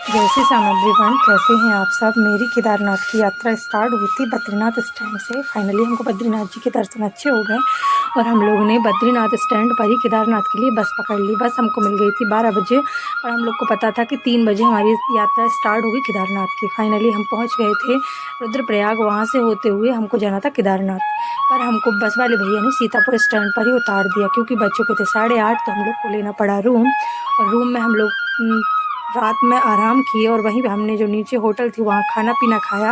जय श्री श्याम एवरीवन, कैसे हैं आप सब। मेरी केदारनाथ की यात्रा स्टार्ट हुई थी बद्रीनाथ स्टैंड से। फाइनली हमको बद्रीनाथ जी के दर्शन अच्छे हो गए और हम लोगों ने बद्रीनाथ स्टैंड पर ही केदारनाथ के लिए बस पकड़ ली। बस हमको मिल गई थी 12 बजे और हम लोग को पता था कि 3 बजे हमारी यात्रा स्टार्ट होगी केदारनाथ की। फाइनली हम पहुँच गए थे रुद्रप्रयाग। वहाँ से होते हुए हमको जाना था केदारनाथ, पर हमको बस वाले भैया ने सीतापुर स्टैंड पर ही उतार दिया क्योंकि बच्चों के थे 8:30। तो हम लोग को लेना पड़ा रूम, और रूम में हम लोग रात में आराम किए और वहीं पे हमने जो नीचे होटल थी वहाँ खाना पीना खाया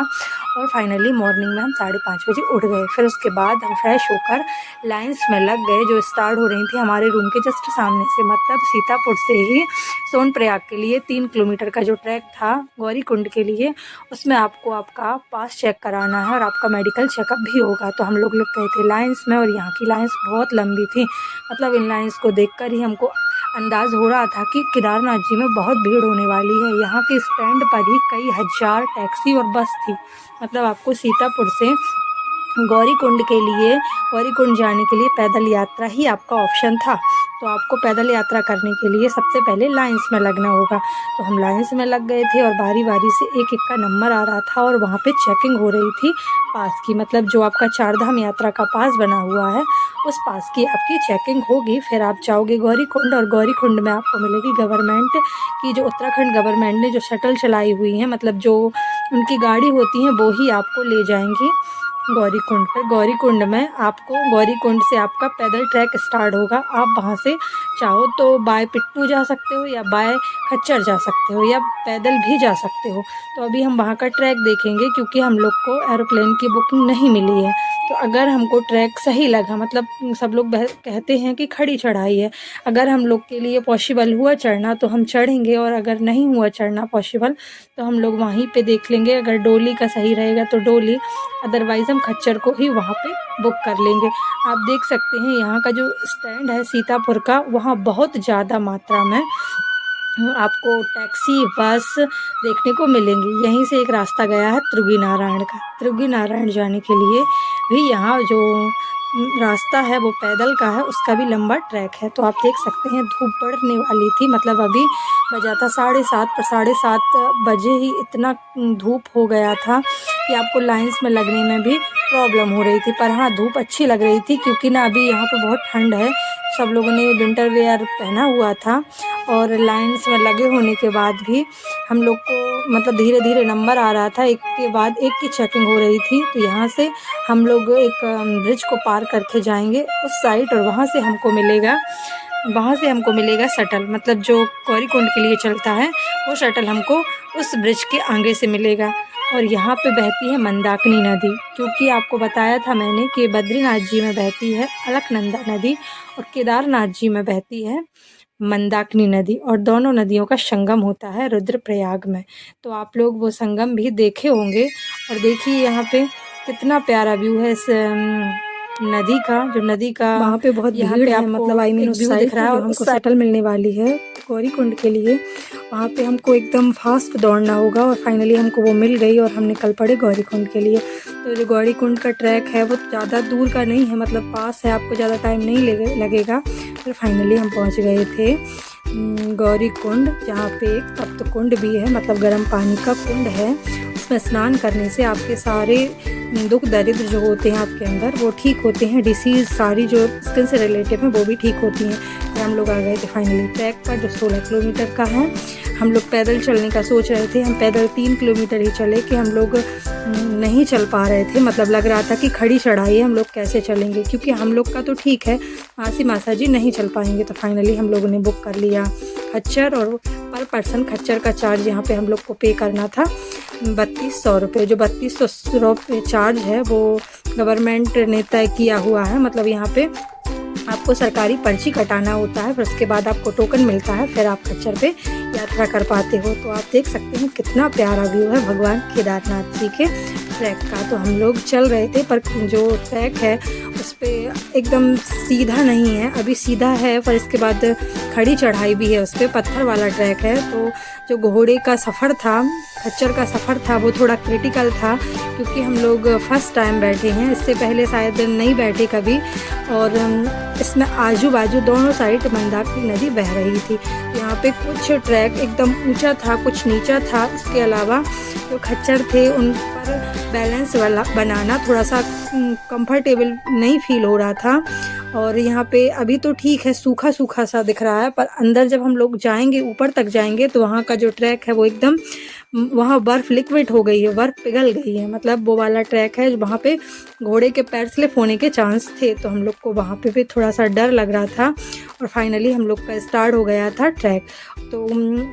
और फाइनली मॉर्निंग में हम 5:30 बजे उठ गए। फिर उसके बाद हम फ्रेश होकर लाइंस में लग गए जो स्टार्ट हो रही थी हमारे रूम के जस्ट सामने से, मतलब सीतापुर से ही सोनप्रयाग के लिए 3 किलोमीटर का जो ट्रैक था गौरीकुंड के लिए, उसमें आपको आपका पास चेक कराना है और आपका मेडिकल चेकअप भी होगा। तो हम लोग गए थे लाइंस में और यहाँ की लाइंस बहुत लंबी थी। मतलब इन लाइंस को देखकर ही हमको अंदाज़ हो रहा था कि केदारनाथ जी में बहुत भीड़ होने वाली है। यहाँ के स्टैंड पर ही कई हज़ार टैक्सी और बस थी। मतलब आपको सीतापुर से गौरीकुंड के लिए, गौरीकुंड जाने के लिए पैदल यात्रा ही आपका ऑप्शन था। तो आपको पैदल यात्रा करने के लिए सबसे पहले लाइंस में लगना होगा। तो हम लाइंस में लग गए थे और बारी बारी से एक एक का नंबर आ रहा था और वहाँ पे चेकिंग हो रही थी पास की। मतलब जो आपका 4 धाम यात्रा का पास बना हुआ है उस पास की आपकी चेकिंग होगी, फिर आप जाओगे गौरीकुंड। और गौरीकुंड में आपको मिलेगी गवर्नमेंट की, जो उत्तराखंड गवर्नमेंट ने जो शटल चलाई हुई है, मतलब जो उनकी गाड़ी होती हैं वो ही आपको ले जाएंगी गौरीकुंड। फिर गौरीकुंड में आपको, गौरीकुंड से आपका पैदल ट्रैक स्टार्ट होगा। आप वहाँ से चाहो तो बाय पिट्टू जा सकते हो या बाय खच्चर जा सकते हो या पैदल भी जा सकते हो। तो अभी हम वहाँ का ट्रैक देखेंगे क्योंकि हम लोग को एरोप्लेन की बुकिंग नहीं मिली है। तो अगर हमको ट्रैक सही लगा, मतलब सब लोग कहते हैं कि खड़ी चढ़ाई है, अगर हम लोग के लिए पॉसिबल हुआ चढ़ना तो हम चढ़ेंगे, और अगर नहीं हुआ चढ़ना पॉसिबल तो हम लोग वहीं पे देख लेंगे। अगर डोली का सही रहेगा तो डोली, अदरवाइज़ हम खच्चर को ही वहाँ पे बुक कर लेंगे। आप देख सकते हैं यहाँ का जो स्टैंड है सीतापुर का, वहाँ बहुत ज़्यादा मात्रा में आपको टैक्सी बस देखने को मिलेंगी। यहीं से एक रास्ता गया है त्रिगुई नारायण का। त्रिगुई नारायण जाने के लिए भी यहाँ जो रास्ता है वो पैदल का है, उसका भी लंबा ट्रैक है। तो आप देख सकते हैं धूप बढ़ने वाली थी, मतलब अभी बजा था 7:30, पर 7:30 बजे ही इतना धूप हो गया था कि आपको लाइंस में लगने में भी प्रॉब्लम हो रही थी। पर हाँ, धूप अच्छी लग रही थी क्योंकि ना अभी यहाँ पे बहुत ठंड है। सब लोगों ने विंटर वेयर पहना हुआ था और लाइंस में लगे होने के बाद भी हम लोग को मतलब धीरे धीरे नंबर आ रहा था, एक के बाद एक की चेकिंग हो रही थी। तो यहाँ से हम लोग एक ब्रिज को पार करके जाएंगे उस साइड और वहाँ से हमको मिलेगा शटल, मतलब जो गौरीकुंड के लिए चलता है वो शटल हमको उस ब्रिज के आगे से मिलेगा। और यहाँ पे बहती है मंदाकिनी नदी, क्योंकि आपको बताया था मैंने कि बद्रीनाथ जी में बहती है अलकनंदा नदी और केदारनाथ जी में बहती है मंदाकिनी नदी, और दोनों नदियों का संगम होता है रुद्रप्रयाग में। तो आप लोग वो संगम भी देखे होंगे। और देखिए यहाँ पे कितना प्यारा व्यू है इस नदी का, जो नदी का वहाँ पे बहुत भीड़ है, मतलब आई मीन व्यू दिख रहा है। और हमको शटल मिलने वाली है गौरीकुंड के लिए, वहाँ पे हमको एकदम फास्ट दौड़ना होगा और फाइनली हमको वो मिल गई और हम निकल पड़े गौरीकुंड के लिए। तो जो गौरीकुंड का ट्रैक है वो ज़्यादा दूर का नहीं है, मतलब पास है, आपको ज़्यादा टाइम नहीं लगेगा। फिर फाइनली हम पहुँच गए थे गौरीकुंड, जहाँ पे एक तप्त कुंड भी है, मतलब गर्म पानी का कुंड है। उसमें स्नान करने से आपके सारे दुख दरिद्र जो होते हैं आपके अंदर वो ठीक होते हैं। डिसीज़ सारी जो स्किन से रिलेटेड हैं वो भी ठीक होती हैं। फिर हम लोग आ गए थे फाइनली ट्रैक पर जो 16 किलोमीटर का है। हम लोग पैदल चलने का सोच रहे थे, हम पैदल 3 किलोमीटर ही चले कि हम लोग नहीं चल पा रहे थे। मतलब लग रहा था कि खड़ी चढ़ाई है, हम लोग कैसे चलेंगे, क्योंकि हम लोग का तो ठीक है, मासा जी नहीं चल पाएंगे। तो फाइनली हम लोगों ने बुक कर लिया खच्चर, और पर पर्सन खच्चर का चार्ज यहाँ पे हम लोग को पे करना था 3200 रुपये। जो 3200 रुपये चार्ज है वो गवर्नमेंट ने तय किया हुआ है। मतलब यहाँ पे आपको सरकारी पर्ची कटाना होता है, फिर उसके बाद आपको टोकन मिलता है, फिर आप खच्चर पे यात्रा कर पाते हो। तो आप देख सकते हैं कितना प्यारा व्यू है भगवान केदारनाथ जी के ट्रैक का। तो हम लोग चल रहे थे, पर जो ट्रैक है उस पर एकदम सीधा नहीं है, अभी सीधा है पर इसके बाद खड़ी चढ़ाई भी है, उस पर पत्थर वाला ट्रैक है। तो जो घोड़े का सफ़र था खच्चर का सफ़र था वो थोड़ा क्रिटिकल था, क्योंकि हम लोग फर्स्ट टाइम बैठे हैं, इससे पहले शायद नहीं बैठे कभी। और इसमें आजू बाजू दोनों साइड मंदाकिनी नदी बह रही थी। यहाँ पे कुछ ट्रैक एकदम ऊंचा था, कुछ नीचा था। इसके अलावा जो खच्चर थे उन पर बैलेंस वाला बनाना थोड़ा सा कंफर्टेबल नहीं फील हो रहा था। और यहाँ पे अभी तो ठीक है, सूखा सूखा सा दिख रहा है, पर अंदर जब हम लोग जाएंगे, ऊपर तक जाएंगे, तो वहाँ का जो ट्रैक है वो एकदम, वहाँ बर्फ़ लिक्विड हो गई है, बर्फ़ पिघल गई है। मतलब वो वाला ट्रैक है वहाँ पे घोड़े के पैर स्लिप होने के चांस थे, तो हम लोग को वहाँ पे भी थोड़ा सा डर लग रहा था। और फाइनली हम लोग का स्टार्ट हो गया था ट्रैक। तो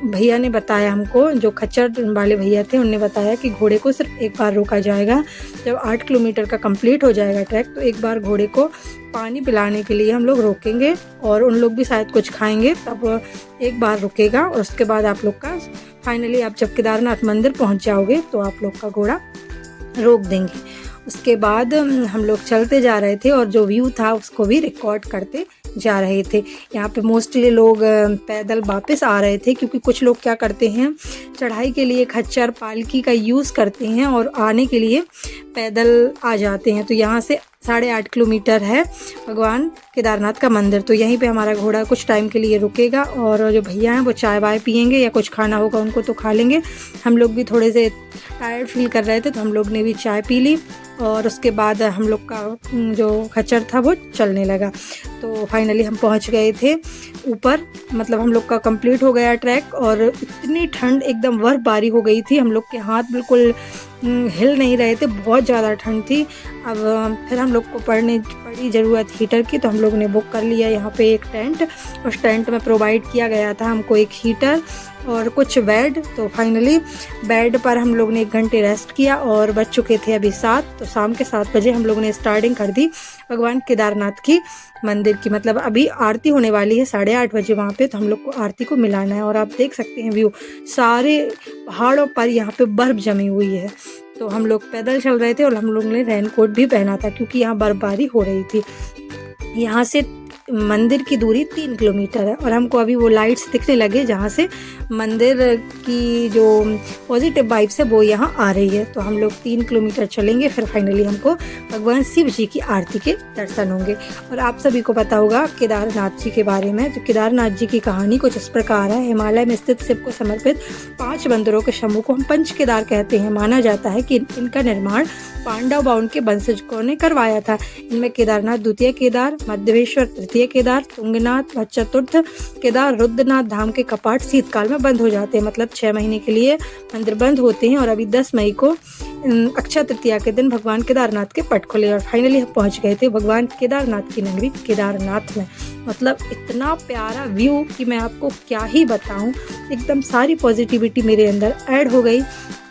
भैया ने बताया हमको, जो खच्चर वाले भैया थे उनने बताया कि घोड़े को सिर्फ एक बार रोका जाएगा। जब 8 किलोमीटर का कंप्लीट हो जाएगा ट्रैक, तो एक बार घोड़े को पानी पिलाने के लिए हम लोग रोकेंगे, और उन लोग भी शायद कुछ खाएंगे, तब एक बार रुकेगा। और उसके बाद आप लोग का फाइनली, आप जब केदारनाथ मंदिर पहुंच जाओगे तो आप लोग का घोड़ा रोक देंगे। उसके बाद हम लोग चलते जा रहे थे, और जो व्यू था उसको भी रिकॉर्ड करते जा रहे थे। यहाँ पे मोस्टली लोग पैदल वापस आ रहे थे, क्योंकि कुछ लोग क्या करते हैं, चढ़ाई के लिए खच्चर पालकी का यूज़ करते हैं और आने के लिए पैदल आ जाते हैं। तो यहाँ से 8.5 किलोमीटर है भगवान केदारनाथ का मंदिर। तो यहीं पे हमारा घोड़ा कुछ टाइम के लिए रुकेगा, और जो भैया हैं वो चाय वाय पियेंगे, या कुछ खाना होगा उनको तो खा लेंगे। हम लोग भी थोड़े से टायर्ड फील कर रहे थे, तो हम लोग ने भी चाय पी ली, और उसके बाद हम लोग का जो खच्चर था वो चलने लगा। तो फाइनली हम पहुंच गए थे ऊपर, मतलब हम लोग का कंप्लीट हो गया ट्रैक। और इतनी ठंड, एकदम बर्फबारी हो गई थी, हम लोग के हाथ बिल्कुल हिल नहीं रहे थे, बहुत ज़्यादा ठंड थी। अब फिर हम लोग को पड़ी ज़रूरत हीटर की, तो हम लोग ने बुक कर लिया यहाँ पे एक टेंट। उस टेंट में प्रोवाइड किया गया था हमको एक हीटर और कुछ बेड। तो फाइनली बेड पर हम लोग ने 1 घंटे रेस्ट किया, और बज चुके थे अभी 7। तो शाम के 7 बजे हम लोग ने स्टार्टिंग कर दी भगवान केदारनाथ की मंदिर की। मतलब अभी आरती होने वाली है 8:30 बजे वहाँ पे, तो हम लोग को आरती को मिलाना है। और आप देख सकते हैं व्यू, सारे पहाड़ों पर यहाँ पे बर्फ़ जमी हुई है। तो हम लोग पैदल चल रहे थे, और हम लोग ने रेनकोट भी पहना था, क्योंकि यहाँ बर्फबारी हो रही थी। यहाँ से मंदिर की दूरी 3 किलोमीटर है, और हमको अभी वो लाइट्स दिखने लगे जहाँ से मंदिर की जो पॉजिटिव वाइब्स है वो यहाँ आ रही है। तो हम लोग 3 किलोमीटर चलेंगे, फिर फाइनली हमको भगवान शिव जी की आरती के दर्शन होंगे। और आप सभी को पता होगा केदारनाथ जी के बारे में। तो केदारनाथ जी की कहानी कुछ इस प्रकार है। हिमालय में स्थित शिव को समर्पित 5 मंदिरों के समूह को हम पंच केदार कहते हैं। माना जाता है कि इनका निर्माण पांडव व उनके वंशजों ने करवाया था। इनमें केदारनाथ द्वितीय केदार, मध्यवेश्वर तृतीय केदार, तुंगनाथ व चतुर्थ केदार, रुद्रनाथ धाम के कपाट शीतकाल में बंद हो जाते हैं। मतलब 6 महीने के लिए मंदिर बंद होते हैं। और अभी 10 मई को अक्षय तृतीया के दिन भगवान केदारनाथ के पट खुले, और फाइनली हम पहुंच गए थे भगवान केदारनाथ की नगरी केदारनाथ में। मतलब इतना प्यारा व्यू कि मैं आपको क्या ही बताऊं। एकदम सारी पॉजिटिविटी मेरे अंदर ऐड हो गई,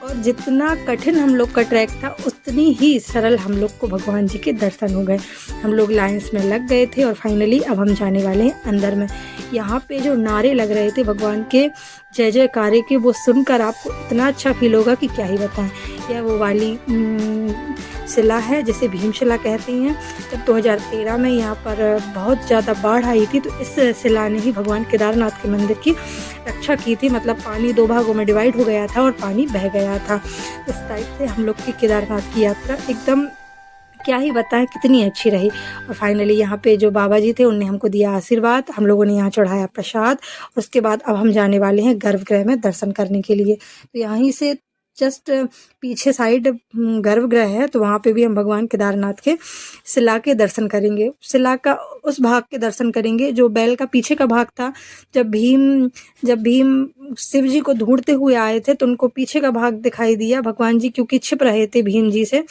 और जितना कठिन हम लोग का ट्रैक था उतनी ही सरल हम लोग को भगवान जी के दर्शन हो गए। हम लोग लाइंस में लग गए थे, और फाइनली अब हम जाने वाले हैं अंदर में। यहाँ पे जो नारे लग रहे थे भगवान के जय जयकारे के, वो सुनकर आपको इतना अच्छा फील होगा कि क्या ही बताएं। यह वो वाली शिला है जिसे भीमशिला कहते हैं। जब 2013 में यहाँ पर बहुत ज़्यादा बाढ़ आई थी, तो इस शिला ने ही भगवान केदारनाथ के मंदिर की रक्षा की थी। मतलब पानी 2 भागों में डिवाइड हो गया था, और पानी बह गया था। इस टाइप से हम लोग की केदारनाथ की यात्रा एकदम क्या ही बताएं कितनी अच्छी रही। और फाइनली यहाँ पे जो बाबा जी थे उनने हमको दिया आशीर्वाद, हम लोगों ने यहाँ चढ़ाया प्रसाद। उसके बाद अब हम जाने वाले हैं गर्भगृह में दर्शन करने के लिए। तो यहीं से जस्ट पीछे साइड गर्भगृह है, तो वहाँ पे भी हम भगवान केदारनाथ के शिला के दर्शन करेंगे। शिला का उस भाग के दर्शन करेंगे जो बैल का पीछे का भाग था। जब भीम शिव जी को ढूंढते हुए आए थे, तो उनको पीछे का भाग दिखाई दिया। भगवान जी क्योंकि छिप रहे थे भीम जी से,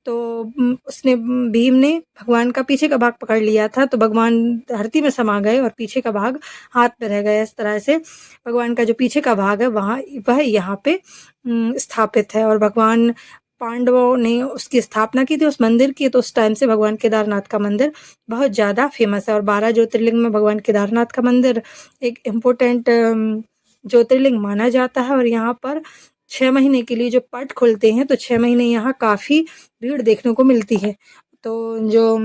तो भीम ने भगवान का पीछे का भाग पकड़ लिया था। तो भगवान धरती में समा गए, और पीछे का भाग हाथ में रह गया। इस तरह से भगवान का जो पीछे का भाग है वह यहाँ पे स्थापित है। और भगवान पांडवों ने उसकी स्थापना की थी उस मंदिर की। तो उस टाइम से भगवान केदारनाथ का मंदिर बहुत ज़्यादा फेमस है। और 12 ज्योतिर्लिंग में भगवान केदारनाथ का मंदिर एक इम्पोर्टेंट ज्योतिर्लिंग माना जाता है। और यहाँ पर 6 महीने के लिए जो पट खुलते हैं, तो 6 महीने यहाँ काफ़ी भीड़ देखने को मिलती है। तो जो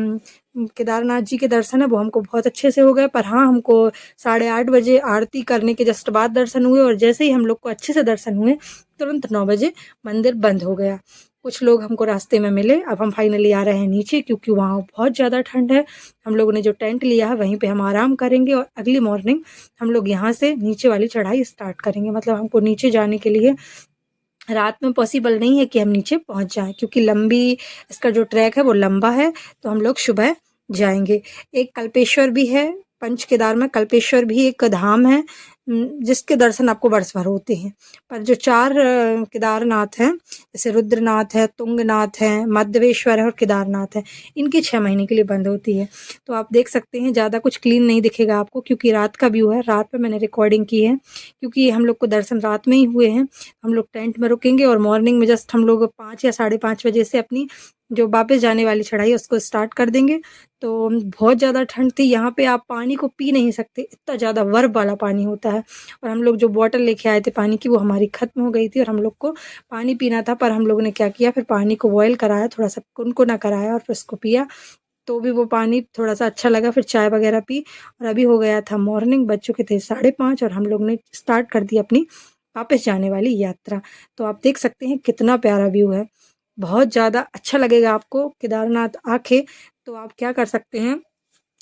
केदारनाथ जी के दर्शन है वो हमको बहुत अच्छे से हो गए। पर हाँ, हमको 8:30 बजे आरती करने के जस्ट बाद दर्शन हुए, और जैसे ही हम लोग को अच्छे से दर्शन हुए तुरंत 9 बजे मंदिर बंद हो गया। कुछ लोग हमको रास्ते में मिले। अब हम फाइनली आ रहे हैं नीचे, क्योंकि वहाँ बहुत ज़्यादा ठंड है। हम लोगों ने जो टेंट लिया है वहीं पे हम आराम करेंगे, और अगली मॉर्निंग हम लोग यहाँ से नीचे वाली चढ़ाई स्टार्ट करेंगे। मतलब हमको नीचे जाने के लिए रात में पॉसिबल नहीं है कि हम नीचे पहुंच जाएं, क्योंकि लंबी इसका जो ट्रैक है वो लंबा है। तो हम लोग सुबह जाएंगे। एक कल्पेश्वर भी है, पंच केदार में कल्पेश्वर भी एक धाम है, जिसके दर्शन आपको वर्ष भर होते हैं। पर जो 4 केदारनाथ हैं, जैसे रुद्रनाथ है, तुंगनाथ है, मध्यवेश्वर है और केदारनाथ है, इनकी 6 महीने के लिए बंद होती है। तो आप देख सकते हैं ज़्यादा कुछ क्लीन नहीं दिखेगा आपको, क्योंकि रात का व्यू है। रात में मैंने रिकॉर्डिंग की है, क्योंकि हम लोग को दर्शन रात में ही हुए हैं। हम लोग टेंट में रुकेंगे और मॉर्निंग में जस्ट हम लोग 5 या 5:30 बजे से अपनी जो वापस जाने वाली चढ़ाई है उसको स्टार्ट कर देंगे। तो बहुत ज़्यादा ठंड थी, यहाँ पे आप पानी को पी नहीं सकते, इतना ज़्यादा बर्फ वाला पानी होता है। और हम लोग जो बॉटल लेके आए थे पानी की, वो हमारी ख़त्म हो गई थी, और हम लोग को पानी पीना था। पर हम लोगों ने क्या किया, फिर पानी को बॉयल कराया, थोड़ा सा कुनकुना कराया और फिर उसको पिया। तो भी वो पानी थोड़ा सा अच्छा लगा। फिर चाय वगैरह पी, और अभी हो गया था मॉर्निंग, बज चुके थे 5:30, और हम लोग ने स्टार्ट कर दी अपनी वापस जाने वाली यात्रा। तो आप देख सकते हैं कितना प्यारा व्यू है, बहुत ज़्यादा अच्छा लगेगा आपको केदारनाथ आके। तो आप क्या कर सकते हैं,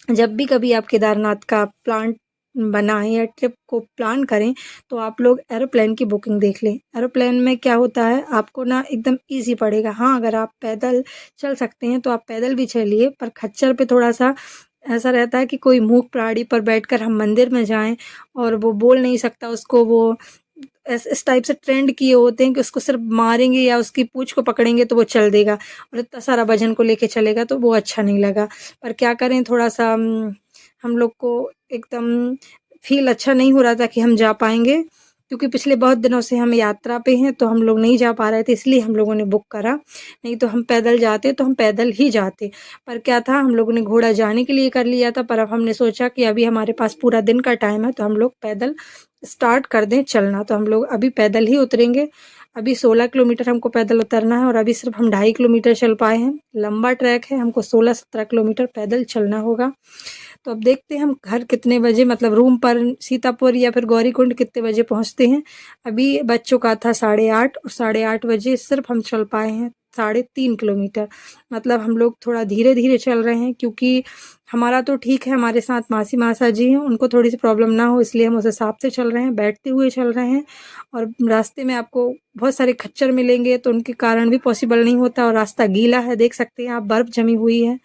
जब भी कभी आप केदारनाथ का प्लान बनाएं या ट्रिप को प्लान करें, तो आप लोग एरोप्लेन की बुकिंग देख लें। एरोप्लेन में क्या होता है, आपको ना एकदम इजी पड़ेगा। हाँ, अगर आप पैदल चल सकते हैं तो आप पैदल भी चलिए, पर खच्चर पे थोड़ा सा ऐसा रहता है कि कोई मूक प्राणी पर बैठकर हम मंदिर में जाएं और वो बोल नहीं सकता, उसको वो इस टाइप से ट्रेंड किए होते हैं कि उसको सिर्फ मारेंगे या उसकी पूंछ को पकड़ेंगे तो वो चल देगा, और इतना सारा वजन को लेके चलेगा, तो वो अच्छा नहीं लगा। पर क्या करें, थोड़ा सा हम लोग को एकदम फील अच्छा नहीं हो रहा था कि हम जा पाएंगे, क्योंकि पिछले बहुत दिनों से हम यात्रा पे हैं, तो हम लोग नहीं जा पा रहे थे, इसलिए हम लोगों ने बुक करा। नहीं तो हम पैदल जाते तो हम पैदल ही जाते। पर क्या था, हम लोगों ने घोड़ा जाने के लिए कर लिया था, पर अब हमने सोचा कि अभी हमारे पास पूरा दिन का टाइम है, तो हम लोग पैदल स्टार्ट कर दें चलना। तो हम लोग अभी पैदल ही उतरेंगे। अभी 16 किलोमीटर हमको पैदल उतरना है, और अभी सिर्फ हम 2.5 किलोमीटर चल पाए हैं। लंबा ट्रैक है, हमको 16-17 किलोमीटर पैदल चलना होगा। तो अब देखते हैं हम घर कितने बजे, मतलब रूम पर सीतापुर या फिर गौरीकुंड कितने बजे पहुंचते हैं। अभी बज चुका था 8:30, और 8:30 बजे सिर्फ हम चल पाए हैं 3.5 किलोमीटर। मतलब हम लोग थोड़ा धीरे धीरे चल रहे हैं, क्योंकि हमारा तो ठीक है, हमारे साथ मासी मासा जी हैं, उनको थोड़ी सी प्रॉब्लम ना हो, इसलिए हम उस हिसाब से चल रहे हैं, बैठते हुए चल रहे हैं। और रास्ते में आपको बहुत सारे खच्चर मिलेंगे, तो उनके कारण भी पॉसिबल नहीं होता, और रास्ता गीला है, देख सकते हैं आप, बर्फ़ जमी हुई है,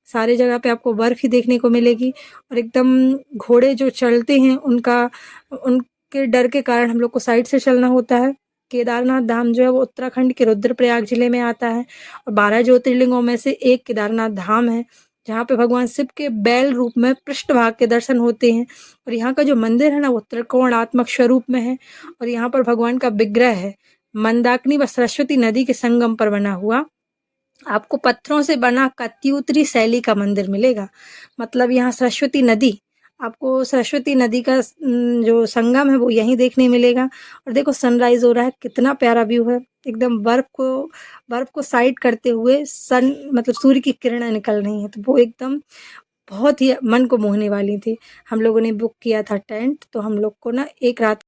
सारे जगह पे आपको बर्फ़ ही देखने को मिलेगी। और एकदम घोड़े जो चलते हैं उनके डर के कारण हम लोग को साइड से चलना होता है। केदारनाथ धाम जो है वो उत्तराखंड के रुद्रप्रयाग जिले में आता है, और 12 ज्योतिर्लिंगों में से एक केदारनाथ धाम है, जहाँ पे भगवान शिव के बैल रूप में पृष्ठभाग के दर्शन होते हैं। और यहाँ का जो मंदिर है ना, वो त्रिकोणात्मक स्वरूप में है, और यहाँ पर भगवान का विग्रह है, मंदाकिनी व सरस्वती नदी के संगम पर बना हुआ। आपको पत्थरों से बना कत्यूतरी शैली का मंदिर मिलेगा। मतलब यहाँ सरस्वती नदी, आपको सरस्वती नदी का जो संगम है वो यहीं देखने मिलेगा। और देखो सनराइज हो रहा है, कितना प्यारा व्यू है, एकदम बर्फ को साइड करते हुए सन, मतलब सूर्य की किरणें निकल रही हैं, तो वो एकदम बहुत ही मन को मोहने वाली थी। हम लोगों ने बुक किया था टेंट, तो हम लोग को ना एक रात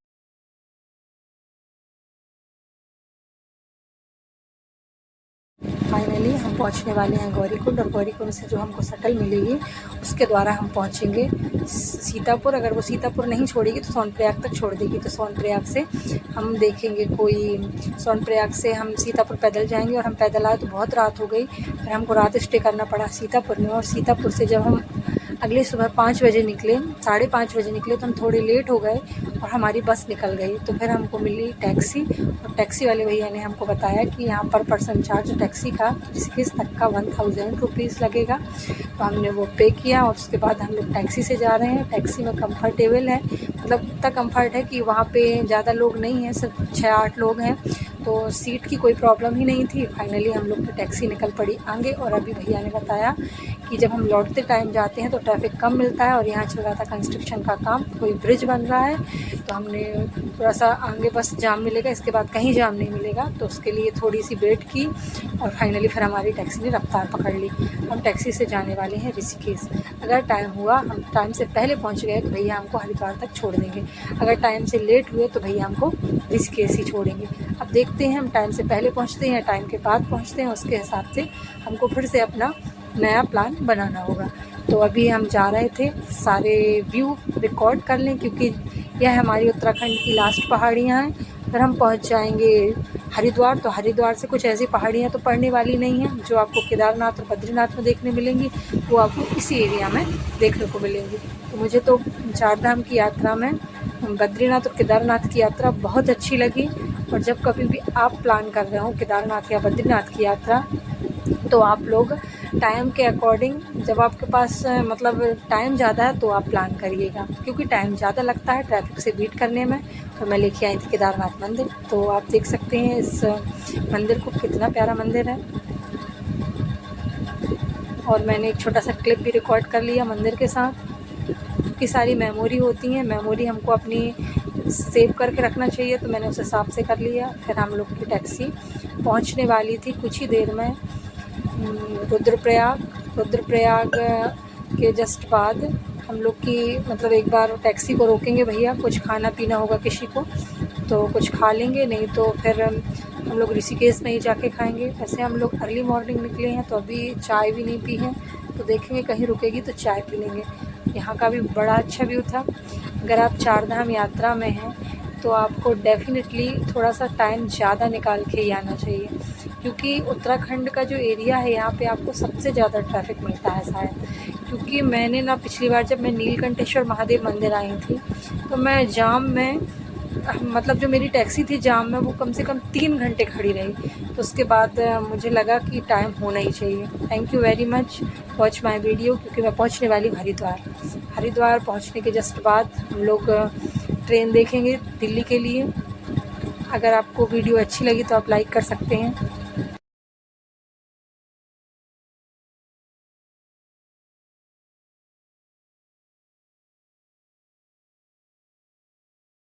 फाइनली हम पहुंचने वाले हैं गौरीकुंड, और गौरीकुंड से जो हमको शटल मिलेगी उसके द्वारा हम पहुंचेंगे सीतापुर। अगर वो सीतापुर नहीं छोड़ेगी तो सोनप्रयाग तक छोड़ देगी, तो सोनप्रयाग से हम देखेंगे कोई, सोनप्रयाग से हम सीतापुर पैदल जाएंगे। और हम पैदल आए तो बहुत रात हो गई, फिर हमको रात स्टे करना पड़ा सीतापुर में। और सीतापुर से जब हम अगले सुबह 5 बजे निकले, 5:30 बजे निकले, तो हम थोड़े लेट हो गए और हमारी बस निकल गई। तो फिर हमको मिली टैक्सी, और टैक्सी वाले भैया ने हमको बताया कि यहाँ पर पर्सन चार्ज टैक्सी का 21 तक का 1000 रुपीज़ लगेगा। तो हमने वो पे किया, और उसके बाद हम लोग टैक्सी से जा रहे हैं। टैक्सी में कंफर्टेबल है, मतलब इतना कंफर्ट है कि वहाँ पे ज़्यादा लोग नहीं हैं, सिर्फ 6-8 लोग हैं। तो सीट की कोई प्रॉब्लम ही नहीं थी। फाइनली हम लोग की टैक्सी निकल पड़ी आगे। और अभी भैया ने बताया कि जब हम लौटते टाइम जाते हैं तो ट्रैफिक कम मिलता है, और यहाँ चल रहा था कंस्ट्रक्शन का काम, कोई ब्रिज बन रहा है, तो हमने थोड़ा सा आगे बस जाम मिलेगा, इसके बाद कहीं जाम नहीं मिलेगा, तो उसके लिए थोड़ी सी वेट की। और फाइनली फिर हमारी टैक्सी ने रफ्तार पकड़ ली। हम टैक्सी से जाने वाले हैं ऋषिकेश। अगर टाइम हुआ, हम टाइम से पहले पहुँच गए तो भैया हमको हरिद्वार तक छोड़ देंगे। अगर टाइम से लेट हुए तो भैया हमको ऋषिकेश ही छोड़ेंगे। अब देखते हैं हम टाइम से पहले पहुंचते हैं, टाइम के बाद पहुंचते हैं, उसके हिसाब से हमको फिर से अपना नया प्लान बनाना होगा। तो अभी हम जा रहे थे, सारे व्यू रिकॉर्ड कर लें, क्योंकि यह हमारी उत्तराखंड की लास्ट पहाड़ियाँ हैं। फिर हम पहुंच जाएंगे हरिद्वार, तो हरिद्वार से कुछ ऐसी पहाड़ियाँ तो पड़ने वाली नहीं हैं जो आपको केदारनाथ और बद्रीनाथ में देखने मिलेंगी, वो आपको इसी एरिया में देखने को मिलेंगी। तो मुझे तो चार धाम की यात्रा में बद्रीनाथ और केदारनाथ की यात्रा बहुत अच्छी लगी। और जब कभी भी आप प्लान कर रहे हो केदारनाथ या बद्रीनाथ की यात्रा, तो आप लोग टाइम के अकॉर्डिंग, जब आपके पास मतलब टाइम ज़्यादा है तो आप प्लान करिएगा, क्योंकि टाइम ज़्यादा लगता है ट्रैफिक से बीट करने में। और मैं लेके आई थी केदारनाथ मंदिर, तो आप देख सकते हैं इस मंदिर को, कितना प्यारा मंदिर है। और मैंने एक छोटा सा क्लिप भी रिकॉर्ड कर लिया मंदिर के साथ, क्योंकि सारी मेमोरी होती हैं, मेमोरी हमको अपनी सेव करके रखना चाहिए, तो मैंने उस हिसाब से कर लिया। फिर हम लोग की टैक्सी पहुंचने वाली थी कुछ ही देर में रुद्रप्रयाग के जस्ट बाद। हम लोग की मतलब एक बार टैक्सी को रोकेंगे भैया, कुछ खाना पीना होगा किसी को तो कुछ खा लेंगे, नहीं तो फिर हम लोग ऋषिकेश में ही जाके खाएंगे। वैसे हम लोग अर्ली मॉर्निंग निकले हैं, तो अभी चाय भी नहीं पी है, तो देखेंगे कहीं रुकेगी तो चाय पी लेंगे। यहाँ का भी बड़ा अच्छा व्यू था। अगर आप चार धाम यात्रा में हैं तो आपको डेफिनेटली थोड़ा सा टाइम ज़्यादा निकाल के ही आना चाहिए, क्योंकि उत्तराखंड का जो एरिया है यहाँ पे आपको सबसे ज़्यादा ट्रैफिक मिलता है शायद। क्योंकि मैंने ना पिछली बार जब मैं नीलकंठेश्वर महादेव मंदिर आई थी, तो मैं जाम में, मतलब जो मेरी टैक्सी थी जाम में, वो कम से कम 3 घंटे खड़ी रही। तो उसके बाद मुझे लगा कि टाइम होना ही चाहिए। Thank you very much, watch my video, क्योंकि मैं पहुंचने वाली हूँ हरिद्वार। हरिद्वार पहुंचने के जस्ट बाद हम लोग ट्रेन देखेंगे दिल्ली के लिए। अगर आपको वीडियो अच्छी लगी तो आप लाइक कर सकते हैं।